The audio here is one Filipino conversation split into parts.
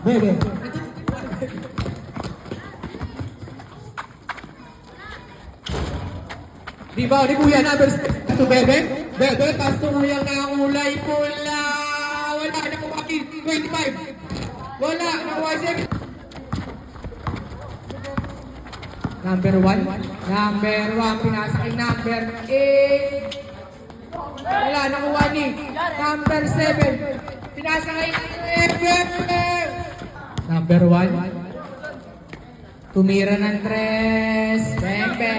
Bebe. Di ba? Di kuya number to Bebe. Bebe, pass to kuya na kulay pula. Wala na kumaki. 25. Wala. Nakuha siya. Number 1. Number 1. Pinasa kay number 8. Wala. Nakuha ni. Number 7. Pinasa kay Bebe. Number 1. Tumira ng 3. Bebe.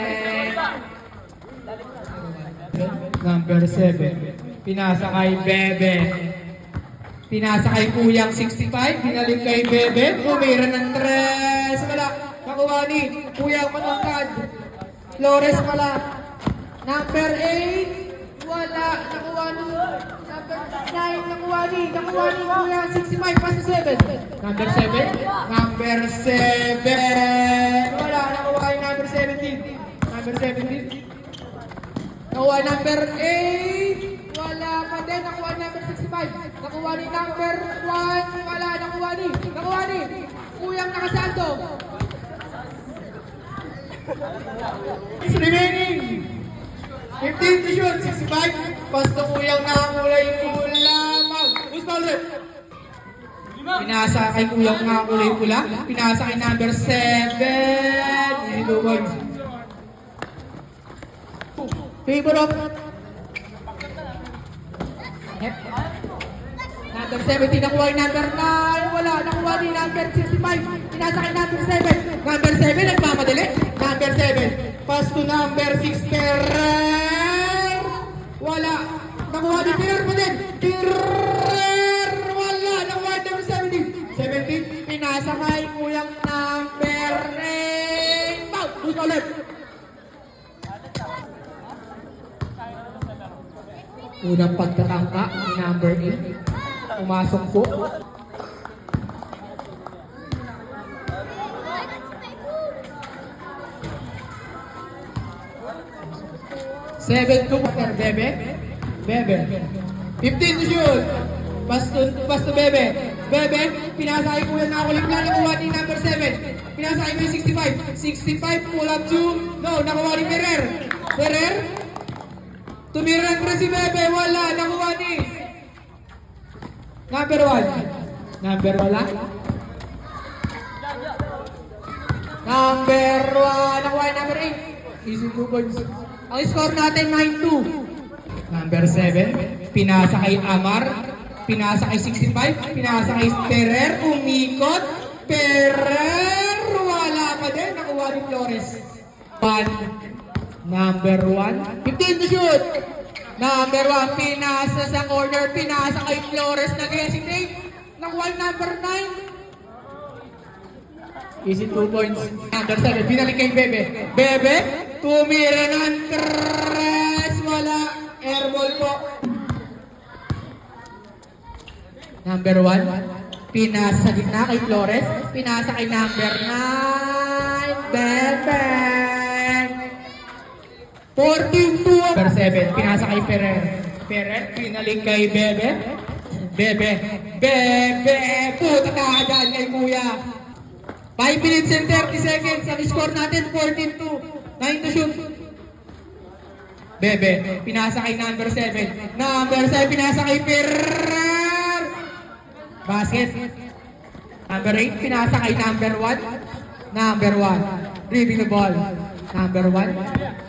Number 7. Pinasa kay Bebe. Pinasa kay Kuyang 65. Pinalik kay Bebe. Tumira ng 3. Wala. Nakuha ni Kuyang Manungkad. Flores wala. Number 8. Wala. Nakuha ni. Number 9. Nakuha ni Kuyang 65. Pass to 7. Number 7. Number 7. Wala. Nakuha ni number 17. Number 17. Nakuha number 8. Wala pa din. Nakuha number 65. Nakuha ni number 1. Wala. Nakuha ni. Kuyang Nakasanto. It's remaining. 15 to shoot. 65. Pasto Kuyang Nakakulay pula. Who's foul rep? Pinasa kay Kuyang Nakakulay pula. Pinasa kay number 7. Ito boys. Favor of number 17, nakuha yung number 9. Wala, nakuha ni number 65. Pinasa kay number 7. Number 7, nagmamadali. Number 7. Pass to number 6, Ferrer. Wala. Nakuha ni Ferrer pa din. Ferrer. Wala. Nakuha yung number 17. 17, pinasa kay Kuyang number 8. Foul. Who's ulit? Unang pagtatangka ni number 8. Pumasok po. Seven to quarter, Bebe. 15 to shoot. Pass to Bebe. Bebe, pinasa kay Kuya Nakakulay pula. Nakuha ni number 7. Pinasa kay may 65. 65, pull up 2. No, nakuha ni Ferrer. Tumira ng 3 si Bebe. Wala, nakuha ni number 1. Number wala. Number 1. Nakuha ni number 8. Easy 2 points. Ang score natin 9-2. Number 7. Pinasa kay Amar. Pinasa kay 65. Pinasa kay Ferrer. Umikot. Ferrer. Wala pa din. Nakuha ni Flores. 1. Number 1. 15 to shoot. Number 1. Pinasa sa corner. Pinasa kay Flores. Nag-hesitate. Nakuha number 9. Easy 2 points. Number 7. Binalik kay Bebe. Bebe. Tumira ng 3. Wala. Airball po. Number 1. Pinasa sa gitna kay Flores. Pinasa kay number 9. Bebe. 14-2. Number 7. Pinasa kay Ferrer. Pinalik kay Bebe. Bebe. Puta ka dyan kay Kuya. 5 minutes and 30 seconds. Ang score natin 14-2. 9 to shoot. Bebe. Pinasa kay number 7. Number 7. Pinasa kay Ferrer. Basket. Number 8. Pinasa kay number 1. Number 1. Dribbling the ball. Number 1.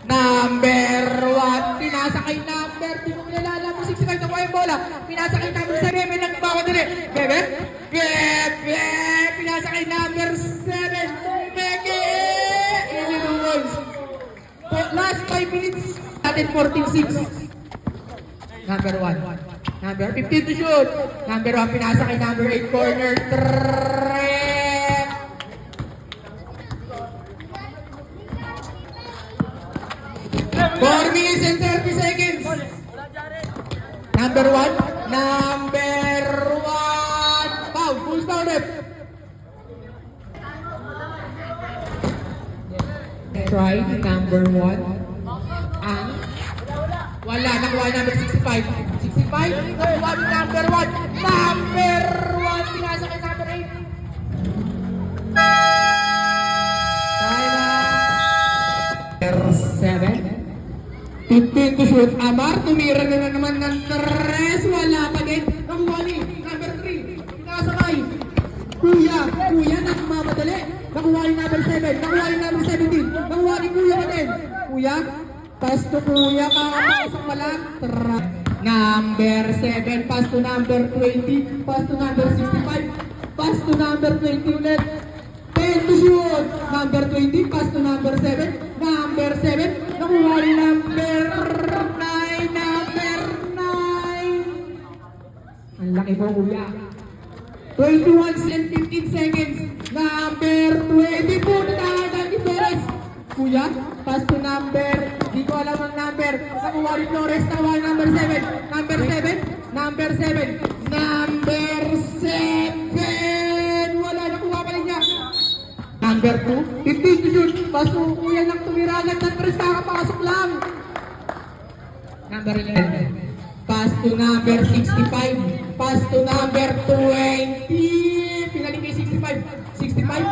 Number 1. Pinasa kay number 2. Kung nilala mo 65 na yung bola. Pinasa kay number 7. May nagbawadali. Bebe. Pinasa kay number 7. Bebe. Easy 2 points. Last 5 minutes. Natin 14-6. Number 1. Number 15 to shoot. Number 1. Pinasa kay number 8. Corner 3. 4 minutes and 30 seconds. Number 1. Foul. Full foul rep. Try number 1. Ang wala. Nakuha number 65. 65. Nakuha ni number 1. Number 1. Pinasa kay number 8. 15 to shoot. Amar, tumira na naman ng 3. Wala pa din. Nakuha ni number 3. Pinasakay. Kuya, nagmamadali. Nakuha ni number 7. Nakuha ni number 17. Nakuha ni Kuya pa din. Kuya, pass to Kuya. Kakapasok pa lang. Number 7. Pass to number 20. Pass to number 65. Pass to number 20 ulit. 10 to shoot. Number 20. Pass to number 7. Number 7. Nakuha ni number 9. Number 9. Ang laki po, Kuya. 21 and 15 seconds. Number 20 po. Natakagan ni Flores. Kuya, pass to number. Di ko alam ang number. Nakuha ni Flores. Nakuha ni number 7. Number 7. Number 7. Number 7. Wala. Nakuha pa rin niya. Number 2. 15 to shoot. Pass to Kuya ng tumiragan. Tatris kakapasok lang. Number 11. Pass to number 65. Pass to number 20. Pinaling kay 65. 65.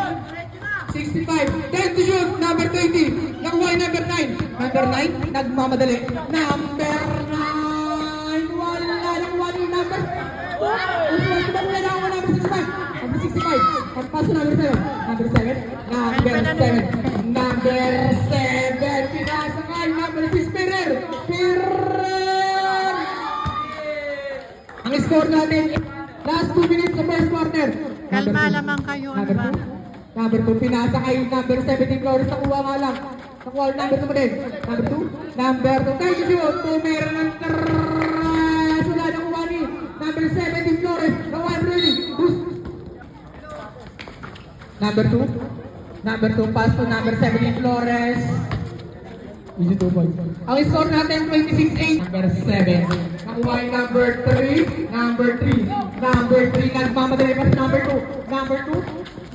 65. 10 to shoot. Number 20. Nakuha yung number 9. Number 9. Nagmamadali. Number 9. Wala. Nakuha yung number. Wala na ako number 65. Number 65. Pass to number 7. Number 7. Number 7. Number 7. Pinasakay. Number 6. Pirer. Ang score natin, last 2 minutes sa first quarter. Kalma lamang kayo, ano ba? Number 2, pinasa kayo. Number 17, Flores, nakuha nga lang. Nakuha number 2 mo din. Number 2, number 2. Thank you, tumira ng 3. Wala nakuha ni number 17, Flores. Nakuha ready. Boost. Number 2, pass to number 17, Flores. Easy 2 points. Ang score natin, 26-8. Number 7. Nakuha yung number 3. Number 3. Number 3. Nagmamadali pa si number 2. Number 2.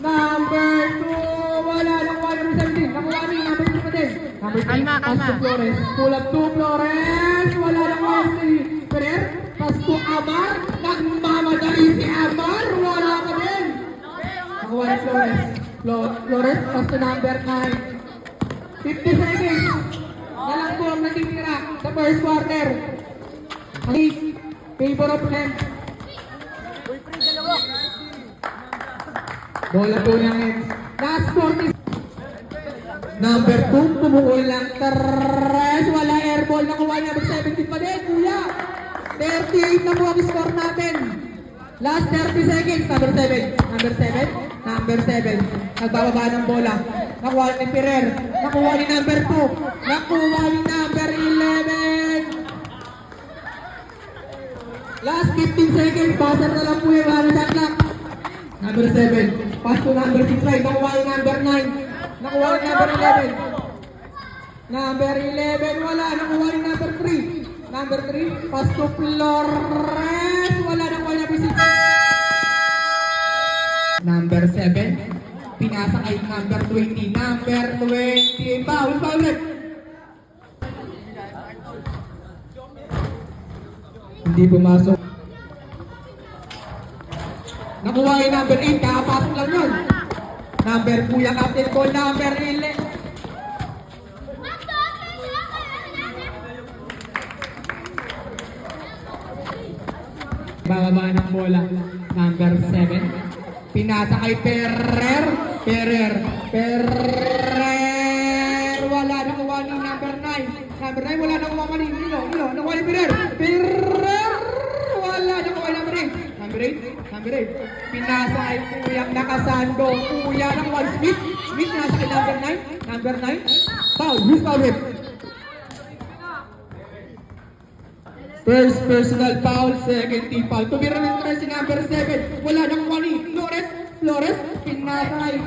Number 2. Wala. Nakuha number 17. Nakuha ni number 2 pa din. Number 3. Kalma. Pass to Flores. Pull up to Flores. Wala. Nakuha si Ferrer. Pass to Amar. Nagmamadali si Amar. Wala pa din. Nakuha ni Flores. Flores. Pass to number 9. 50 seconds. Nalang po ang natitira sa first quarter. Favor of hand. Bola po ng hands. Last 40. Number 2, pumukul lang. 3. Wala airball. Nakuha number 17 pa din. Kuya. 38 na po ang score natin. Last 30 seconds. Number 7. Number 7. Number 7. Nagbababa ng bola. Nakuha ni Ferrer. Nakuha ni number 2. Nakuha ni number 11. Last 15 seconds. Buzzer na lang po yung lalo shot clock. Number 7. Pass to number 6. Nakuha ni number 9. Nakuha ni number 11. Number 11. Wala. Nakuha ni number 3. Number 3. Pass to Flores. Wala. Nakuha ni number 6. Number 7. Pinasa kay number 20. Number 20. Foul ulit. Hindi pumasok. Nakuha yung number 8. Kakapasok lang yun. Number Kuya Captain Cole. Number 11. Bababa ng bola. Number 7. Pinasa kay Ferrer. Wala. Nakuha ni number 9. Number 9. Wala. Nakuha ka ni Nilo. Nakuha ni Ferrer. Wala. Nakuha ni number 8. Number 8. Pinasa kay Kuyang Nakasando. Kuya nakuha ni Smith. Pinasa kay number 9. Number 9. Foul. Who's foul with? First personal foul, second team foul. Tumira ng 3 si number 7. Wala nang wali. Flores, pinasay.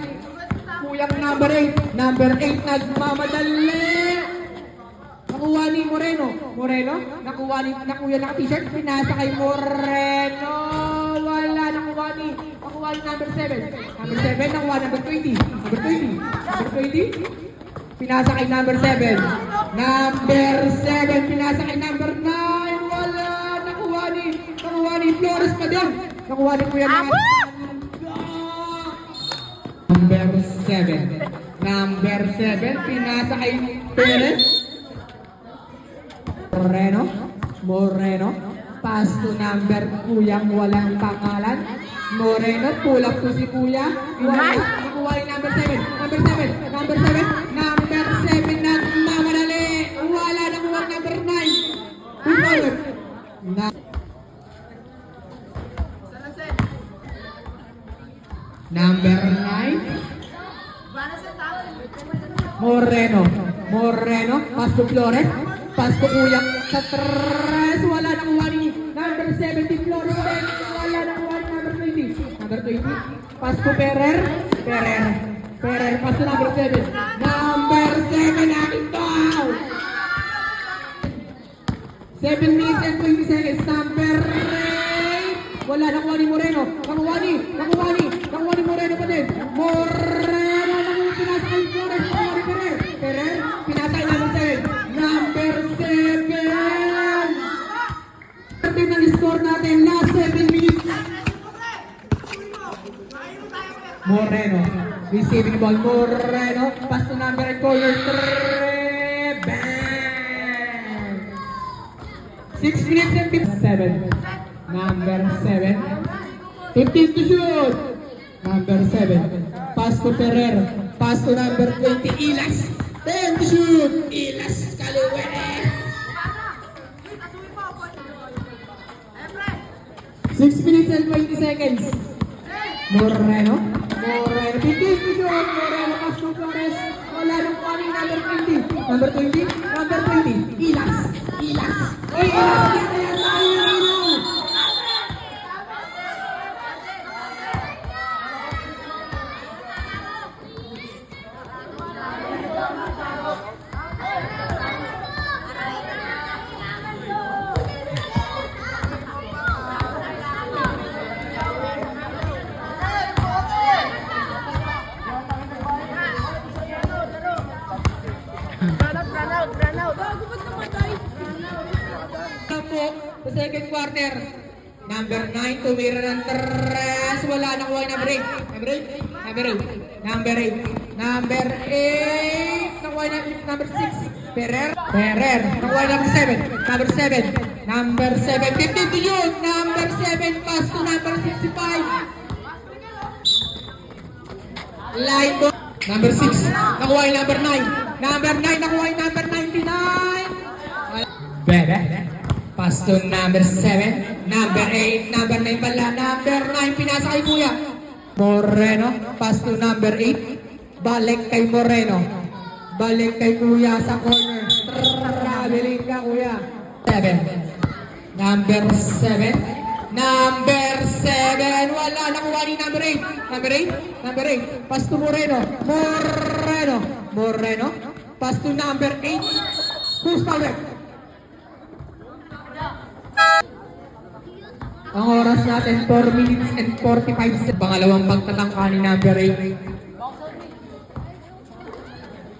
Kuyang number 8. Number 8 nagmamadali. Nakuha ni Moreno. Nakuha naka-t-shirt. Pinasa kay Moreno. Wala. Nakuha ni number 7. Number 7, nakuha number 20. Number 20. Pinasa kay number 7. Number 7, pinasa kay number 9. Wala. Nakuha ni Flores pa din. Nakuha ni Kuya Naman. Number 7, pinasa kay Perez. Moreno, pass to number Kuyang walang pangalan. Moreno, pull up to si Kuya. Nakuha yung number 7. Number 7 na mamadali. Wala nakuha number 9. Push forward. Number 9. Moreno, pass to Flores. Pass to Kuyang sa 3. Wala nakuha ni number 70 Flores. Wala nakuha ni number 20. Number 20. Pass to Ferrer, pass to number 7. Number 7 natin to! 7 minutes and 20 seconds. Number 8. Wala nakuha ni Moreno. Nakuha ni Moreno pa din. Moreno nakuha pinasa kay Flores. Nakuha ni Ferrer, pinasa kay number 7. Number 7. Perfect ng score natin. Last 7 minutes. Moreno, receiving ball. Moreno, pass to number 8, corner 3. Bang! 6 minutes and 7. Number 7. 15 to shoot. Number 7. Pass to Ferrer. Pass to number 20, Ilas. 10 to shoot. Ilas, Kaluwere. 6 minutes and 20 seconds. Moreno, 15 to shoot. Moreno, pass to Flores. Wala nang paling number 20. Number 20, Ilas. Oy, Ilas, yan tayo. Sa second quarter, number 9, tumira ng 3. Wala nakuha yung number 8. Number 8. Nakuha yung number 6. Ferrer. Nakuha yung number 7. Number 7. 15 to yun. Number 7, pass to number 65. Line ball. Number 6. Nakuha yung number 9. Number 9, nakuha yung number 99. Bebe. Pass to number 7, number 8, number 9 pala, number 9, pinasa kay Kuya. Moreno, pass to number 8, balik kay Moreno. Balik kay Kuya sa corner. Traveling ka Kuya. 7, number 7, wala nakuha ni number 8. Number 8, pass to Moreno. Moreno, pass to number 8, who's power? Ang oras natin, 4 minutes and 45 seconds. Pangalawang pagtatangka ni number 8.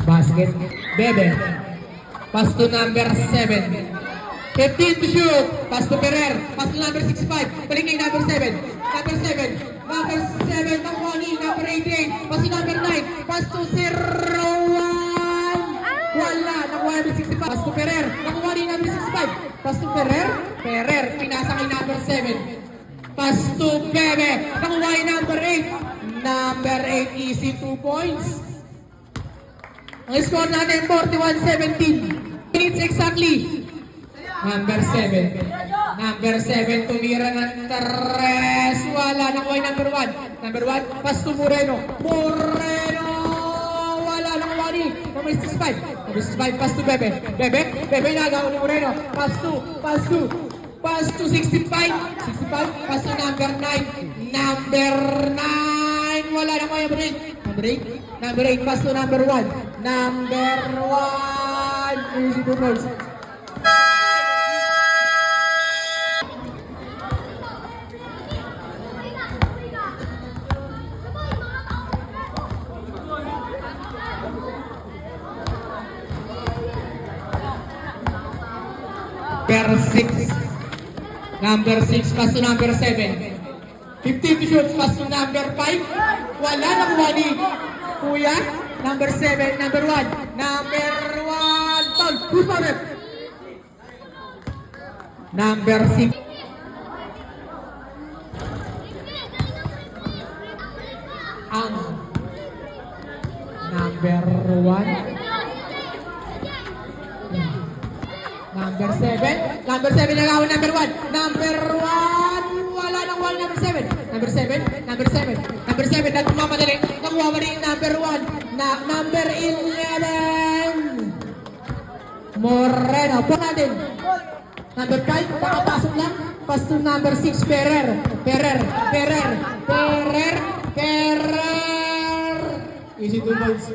Basket. Bebe. Pass to number 7. 15 to shoot. Pass to Ferrer. Pass to number 65. Balik kay number 7. Number 7. Nakuha ni number 88. Pass to number 9. Pass to 01. Wala. Nakuha ni 65. Pass to Ferrer. Nakuha ni number 65. Pass to Ferrer. Pinasa kay number 7. Pass to Bebe. Nakuha yung number 8. Number 8, easy 2 points. Ang score natin, 41-17. Minutes exactly. Number 7, tumira ng 3. Wala, nakuha yung number 1. Number 1, pass to Moreno. Wala, nakuha ni number 65. Number 65, pass to Bebe. Bebe, nagawa ni Moreno. Pass to 65. Pass to number 9. Number 9. Wala na kaya number 8. Pass to number 1. Number 1. Easy to close. Number 6, pass to number 7. 15 to shoot, pass to number 5. Wala, nakuha ni Kuya. Number 7, number 1. Number 1, foul. Who's foul? Number 6. Ang number 1. Number 7. Number 7 nagawa number 1. Number 1. Wala nang wala number 7. Number 7. Number 7. Number 7. Nagmamadali. Nakuha pa rin yung number 1. Number 11. Moreno. Po natin. Number 5. Pakapasok lang. Pass to number 6. Ferrer. Easy to balls.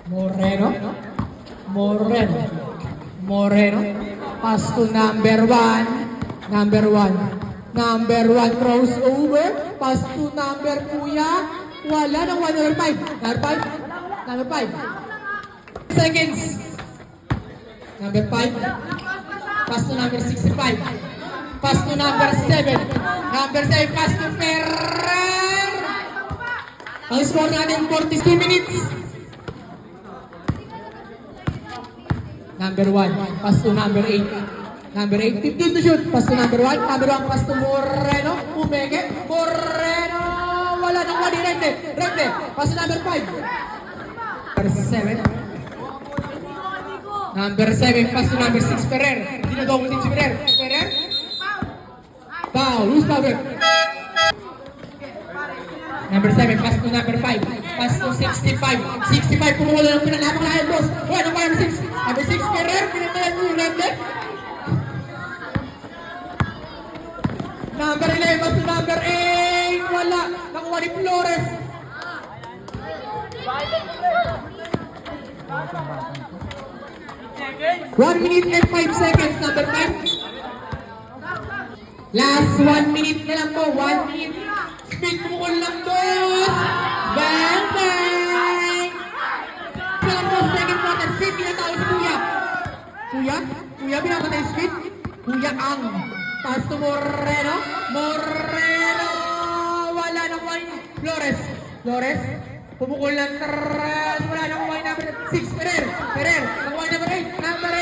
Moreno. Pass to number 1. Number 1 crossover. Pass to number Kuya. Wala nang 1. Number 5. Number 5. Seconds. Number 5. Pass to number 65. Pass to number 7. Number 7. Pass to Ferrer. Ang score natin 42 minutes. Number 1, pass to number 8. Number 8, 15 to shoot. Pass to number 1. Number 1, pass to Moreno. Umeke. Moreno. Wala nang wali. Rende. Pass to number 5. Number 7. Number 7, pass to number 6. Ferrer. Dinadong din si Ferrer. Foul. Who's foul? Number 7, pass to number 5. Pass to 65. 65, pumula ng pinanapakalayan, boss. Wala nang wala number 6. Number 6, Ferrer. Pinatayan mo yung Rende. Number 11, pass to number 8. Wala. Nakuha ni Flores. One minute and 5 seconds. Number 5. Last 1 minute na lang po. 1 minute. Speed bukol lang doon. Bang! Ito lang po, second quarter. Speed, pinatawag si Kuya. Kuya, pinapatay speed. Kuya ang. Pass to Moreno. Wala nang 1. Flores. Pumukol ng 3. Wala nang 1. Number 6. Ferrer. Nakuha number 8. Number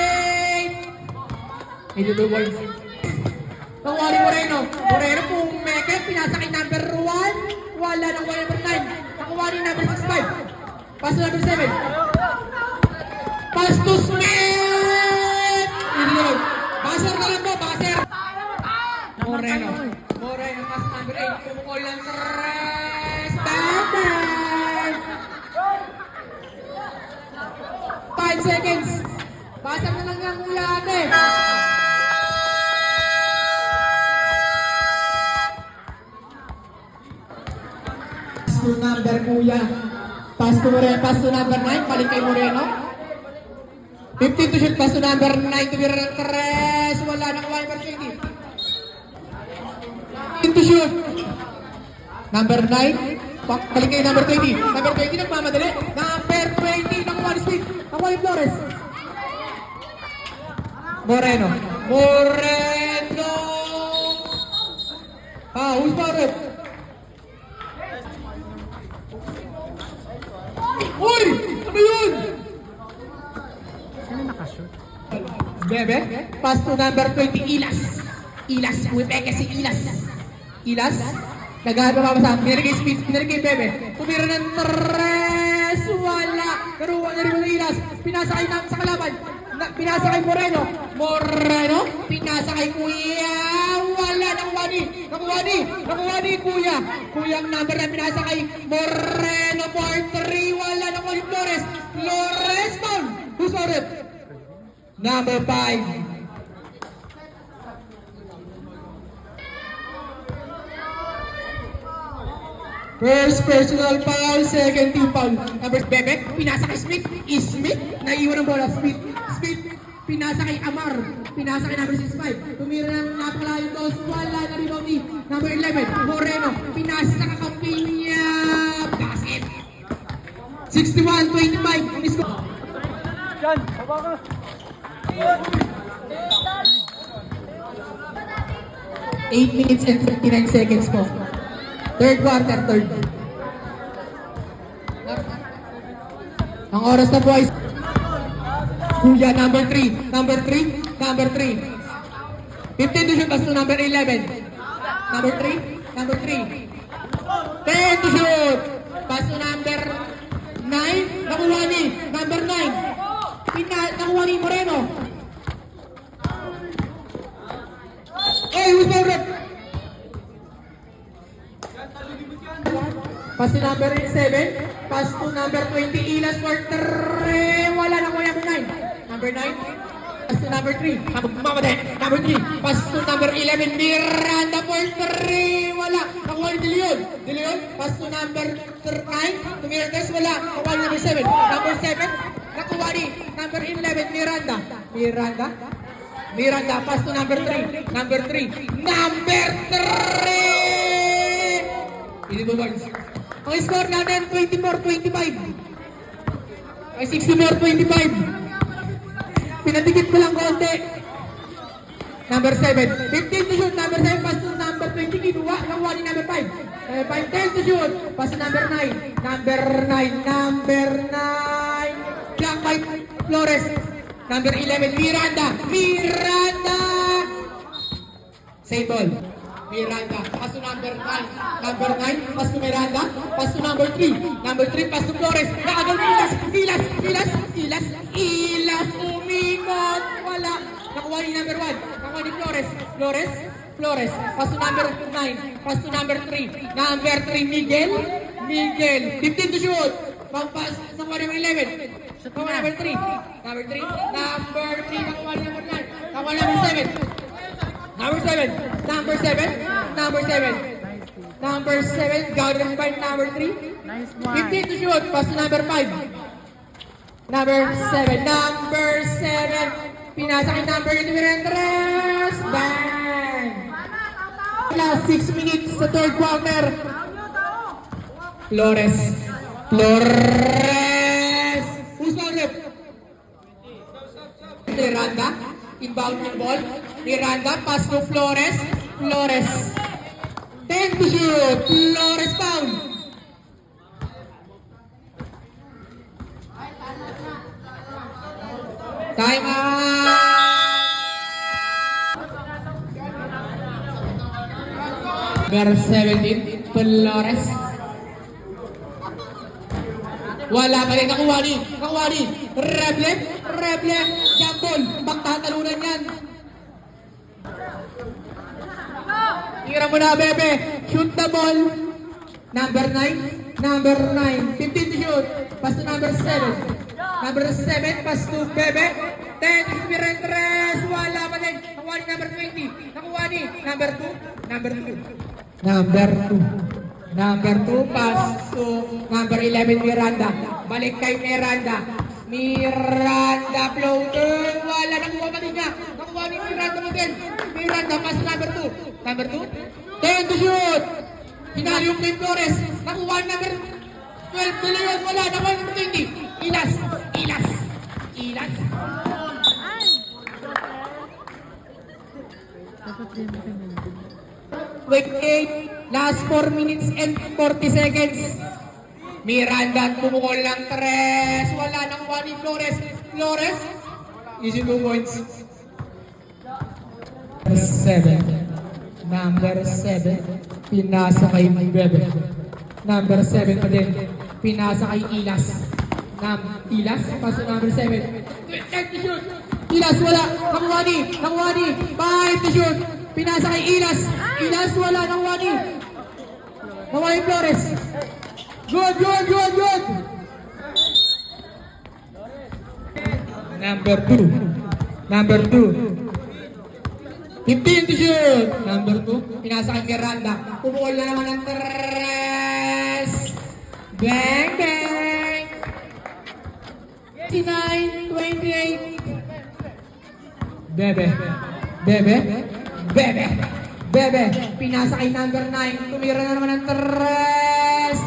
8. Ito the balls. Nakuha ni Moreno, pumeke, pinasa kay number 1. Wala nang 1 number 9. Nakuha ni number 65. Pass to number 7. Pass to Smith! Baser na lang po, baser. Moreno, pass to number 8. Pumukol ng 3. Bang! 5 seconds. Baser na lang ang Kuya ate. To number Kuya. Pass to number 9. Balik kay Moreno. 15 to shoot. Pass to number 9 to Virres. Wala nang 1 per 20. 15 to shoot. Number 9. Balik kay number 20. Number 20 nagmamadali. Number 20. Nakuha ni Speed. Nakuha ni Flores. Moreno. Who's fouled? Uy! Ano yun? Sino nakashoot? Bebe, pass to number 20, Ilas. Umipeke si Ilas. Naghahanap pa sa pinarigay Speed, pinarigay Bebe. Tumira ng 3. Wala. Naruwa na rin ng Ilas. Pinasa kay sa kalaban. Pinasa kay Moreno. Pinasa kay Kuya. Wala. Nakuha ni Kuya. Kuya ang number na pinasa kay Moreno for 3. Wala. Nakuha ni Flores. Foul. Who's fouled? Number 5. First personal foul, second team foul. Number Bebe, pinasa kay Smith, naiwan ang bola. Smith, pinasa kay Amar, pinasa kay number 65. Tumira ng napakalayo dos, wala na rebound ni number 11, Moreno, pinasa sa kakampi niya, basket. 61-25, miss ko. 8 minutes and 59 seconds po. Third quarter. Ang oras na po ay Kuya number 3. 15 to shoot, pass to number 11. Number 3, number 3. 10 to shoot, pass to number 9. Nakuha ni number 9. Nakuha ni Moreno. Hey, who's favorite? Pass to number 7. Pass to number 20. Ilas for 3. Wala na kuya number 9. Number 9. Pass to number 3. Mamatay. Number 3. Pass to number 11. Miranda for 3. Wala. Nakuha ni De Leon. De Leon. Pass to number 9. To Miranda. Wala. Nakuha ni number 7. Number 7. Nakuha ni number 11. Miranda. Miranda. Miranda. Pass to number 3. Number 3. Number 3. Hindi ba boys? Ang score natin, 24-25. Ay, 64-25. Pinadikit ko lang konti. Number 7. 15 to shoot. Number 7, pass to number 20. Kinuha. Nakuha ni number 5. Number 5, 10 to shoot. Pass to number 9. Number 9. Number 9. Jack Mike Flores. Number 11, Miranda. Miranda! Same ball. Miranda, pass to number 9. Number 9, pass to Miranda. Pass to number 3. Number 3, pass to Flores. Nakagaw ni Ilas. Umikot. Wala. Nakuha ni number 1. Nakuha ni Flores. Flores. Pass to number 9. Pass to number 3. Number 3, Miguel. 15 to shoot. Pass. Nakuha ni number 11. Nakuha number 3. Number 3. Nakuha ni number 9. Nakuha number 7. Number 7, Gordon Point, number 3. Nice one. 15 to shoot, pass to number 5. Number 7, pinasa kay number 8, Mirandres. Bang! Last 6 minutes sa third quarter. Flores. Who's on it? Miranda. Inbound yung ball. Miranda, pass to Flores. 10 to shoot. Flores foul. Time out. Number 17, Flores. Wala pa rin. Nakuha ni. Reble. Jambol. Magtatalunan yan. Tira mo na, Bebe. Shoot the ball. Number 9. 15 to shoot. Pass to number 7. Number 7, pass to Bebe. 10, Mirandres. Wala pa din. Nakuha ni number 20. Nakuha ni number 2. Number 2, pass to number 11, Miranda. Balik kay Miranda. Floater. Wala. Nakuha pa din niya. Nakuha ni Miranda mo din. Miranda, pass to number 2. Number 2, 10 to shoot. Hinali yung Team Flores. Nakuha ni number 12. De Leon. Wala. Nakuha ni number 20. Ilas. Wait, 8. Last 4 minutes and 40 seconds. Miranda pumukol ng 3. Wala. Nakuha ni Flores. Easy 2 points. Number 7. Pinasa kay Bebe. Number 7 pa din. Pinasa kay Ilas. Pass to number 7. 10 to shoot. Ilas, wala. Nakuha ni. 5 to shoot. Pinasa kay Ilas. Wala. Nakuha ni Flores. Good. Number 2. 15 to shoot. Number 2. Pinasa kay Miranda. Pumukol na naman ng 3. Bang! 29-28. Bebe. Pinasa kay number 9. Tumira na naman ng 3.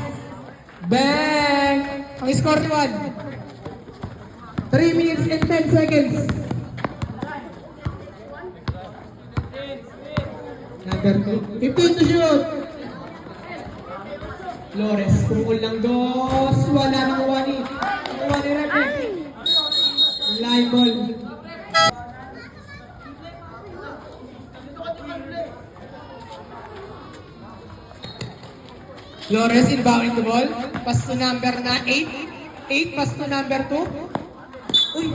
Bang! Ang score ni 1. 3 minutes and 10 seconds. Number 2. 15 to shoot. Flores. Pumukol ng 2. Wala nang Wani. Live ball. Flores inbounding the ball. Pass to number 8. 8 pass to number 2. Uy!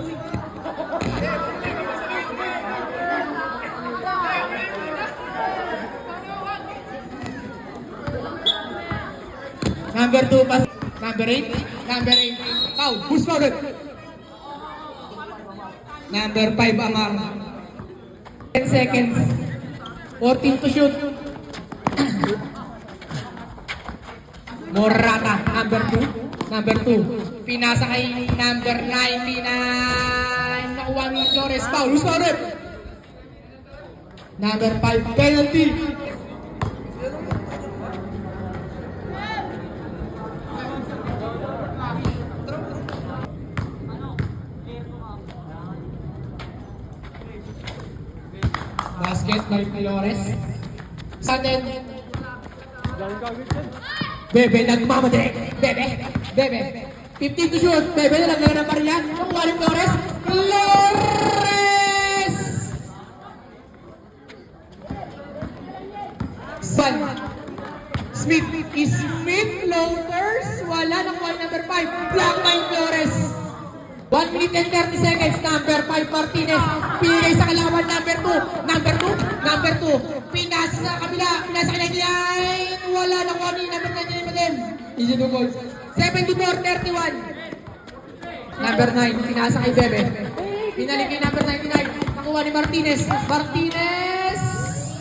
Number 2 pass. Number 8. Number 8. Foul. Who's fouled? Number 5 Amar. 10 seconds. 14 to shoot. Morata, number 2. Number 2. Pinasa kay number 99. Nakuha ni Flores. Foul. Who's fouled? Number 5. Penalty. Basket by Flores. Sudden. Bebe nagmamadali. Bebe. 15 to shoot. Bebe nalaglagan ng barya. Nakuha ni Flores. Flores! San. Smith. Floaters. Wala. Nakuha ni number 5. Block by Flores. 1 minute and 30 seconds. Number 5 Martinez. Pinigay sa kalaban. Number 2. Number 2. Pinasa sa kabila. Pinasa kay 99. Wala. Nakuha ni number 99 pa din. Easy to goals. 74-31. Number 9. Pinasa kay Bebe. Pinalik kay number 99. Nakuha ni Martinez.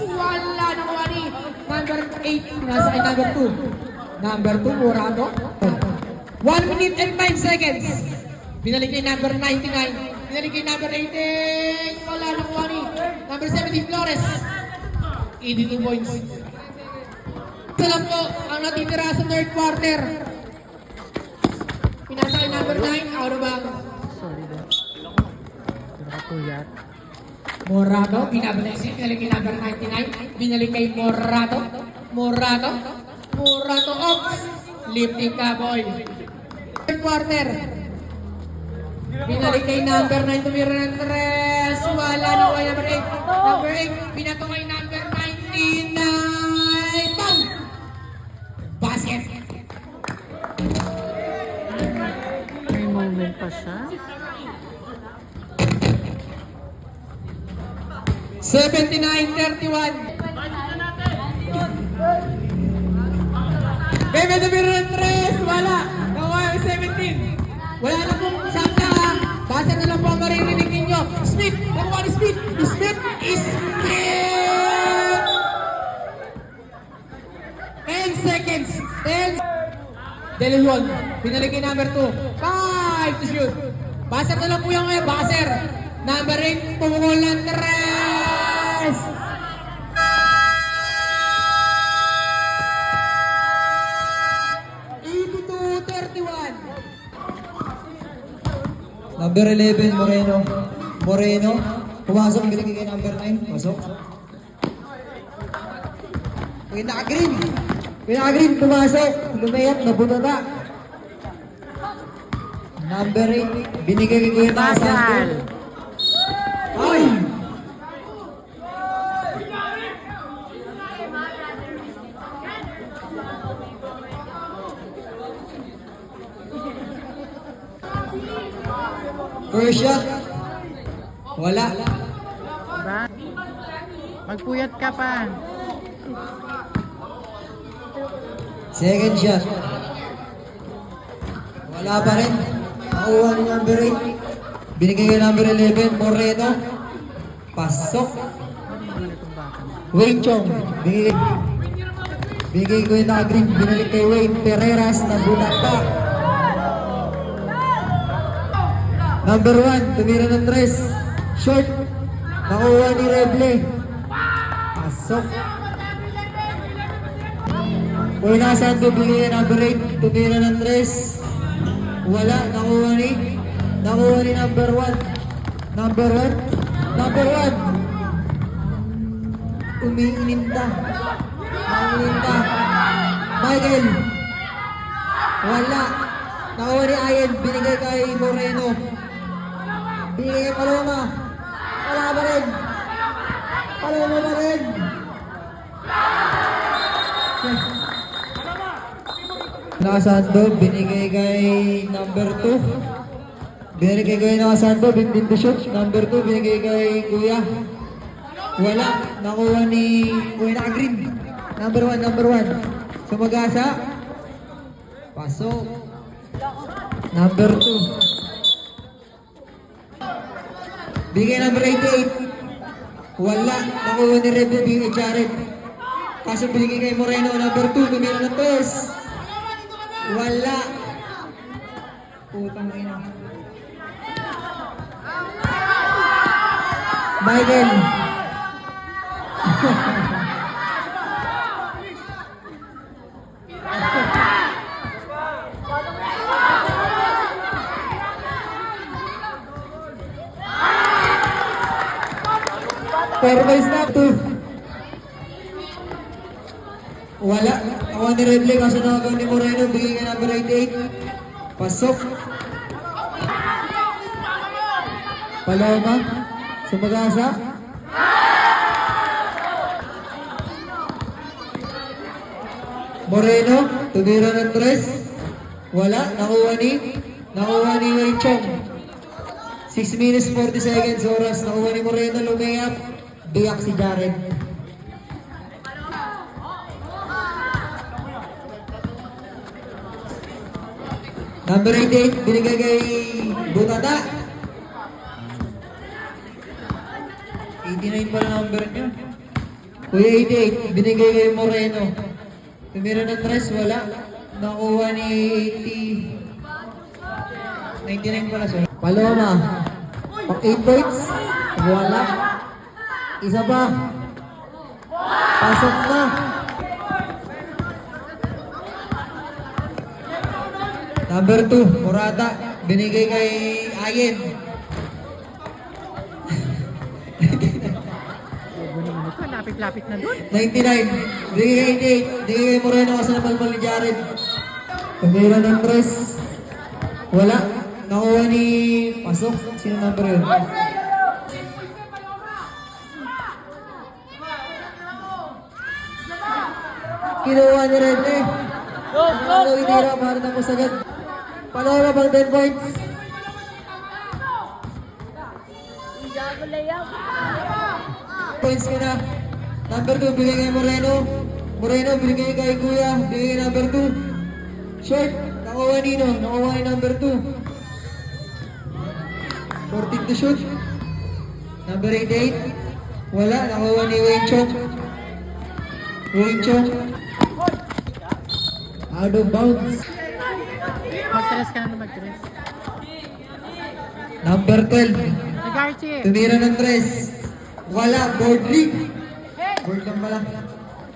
Wala. Nakuha ni number 8. Pinasa kay number 2. Number 2. Morado. 1 minute and 5 seconds. Binalik kay number 99. Binalik kay number 18. Wala nakuha ni number 17 Flores. 82 points. Ito lang po ang natitira sa third quarter. Pinasa kay number 9. Out of bounds. Sorry ba? Nakapuyat. Morado. Binabalik siya. Binalik kay number 99. Binalik kay Morado. Ops. Lifting ka boy. Third quarter. Binalik kay number 9, tumira ng 3. Wala na kay number 8. Number 8, binato kay number 99. Bang! Basket! May moment pa siya. 79-31. Bebe, tumira ng 3. Wala. Nakuha yung 17. Wala na pong shot na ha. Basta na lang po ang maririnig ninyo. Smith! Nakuha ni Smith! Smith! 10 seconds! 10! Delilon. Binalik kay number 2. 5 to shoot. Basta na lang po yung baser. Number 8. Pumukul ng 3. Number 11, Moreno. Pumasok, binigay kay number 9. Pasok. Pinaka-green, pumasok. Lumayat, nabunata. Number 8, binigay kay Kuya Tasan. Bagal. Ay! First shot. Wala. Ba? Magpuyat ka pa. Second shot. Wala pa rin. Nakuha ni number 8. Binigay kay number 11, Moreno. Pasok. Wayne Chong. Binigay ko yung naka-green. Binalik kay Wayne Pereras na bunata. Number 1, tumira ng 3. Short. Nakuha ni Reble. Pasok. Wala saan bibigay number 8. Tumira ng 3. Wala. Nakuha ni number 1. Number 1. Umiininda. Michael. Wala. Nakuha ni Ayen. Binigay kay Moreno. Binigay kay Paloma. Wala pa rin. Paloma pa rin. Nakasando, binigay kay number 2. Binigay kay nakasando, binigay to shoot. Number 2, binigay kay Kuya. Wala, nakuha ni Kuya naka-green. Number 1. Sumagasa. Pasok. Number 2. Bigay number 88. Wala, nakuha ni Rebbe, bigay kay Jared. Kaso binigay kay Moreno, number 2, tumira ng 3. Wala. Putang ina. Michael. Pero by snap to. Wala. Ako ni Redley kasi nakagaw ni Moreno. Bigay ka number 88. Pasok. Paloma. Sumagasa. Moreno. Tumira ng 3. Wala. Nakuha ni Wei Chong. 6 minutes 40 seconds oras. Nakuha ni Moreno. Lumayap. Biyak si Jared. Number 88, binigay kay Butata. 89 pala number niya. Kuya 88, binigay kay Moreno. Tumira ng 3, wala. Nakuha ni 80. 99 pala siya. Paloma. Pang 8 points. Wala. Isa pa. Pasok na. Number 2, Murata. Binigay kay Ayen. Lapit-lapit na doon. 99. Binigay kay 88. Binigay kay Moreno kasi napalpal ni Jared. Tumira ng press. Wala. Nakuha ni Pasok. Sino number yun? Kinuha ni Redley. Ano inira para na po sagad. Paloma pang 10 points. Points ka na. Number 2, bigay kay Moreno. Moreno, bigay kay Kuya. Bigay kay number 2. Short, nakuha Nino. Nakuha ni number 2. 14 to shoot. Number 88. Wala, nakuha ni Wayne Chong. Wayne Chong. Out of bounds. Mag-tres ka na mag-tres. Number 12. Nag-Archie. Tumira ng 3. Wala, board league. Board lang pala.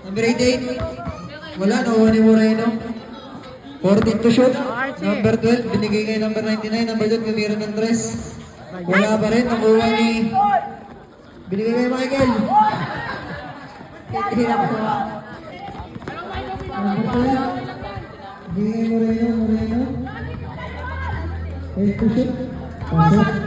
Number 88. Wala, nakuha ni Moreno. 14 to shoot. Number 12, binigay kay number 99. Number 2, tumira ng 3. Wala pa rin, nakuha ni... Binigay kay Michael. Hirap ko. Binigay Moreno. 8 to shoot. Pasok.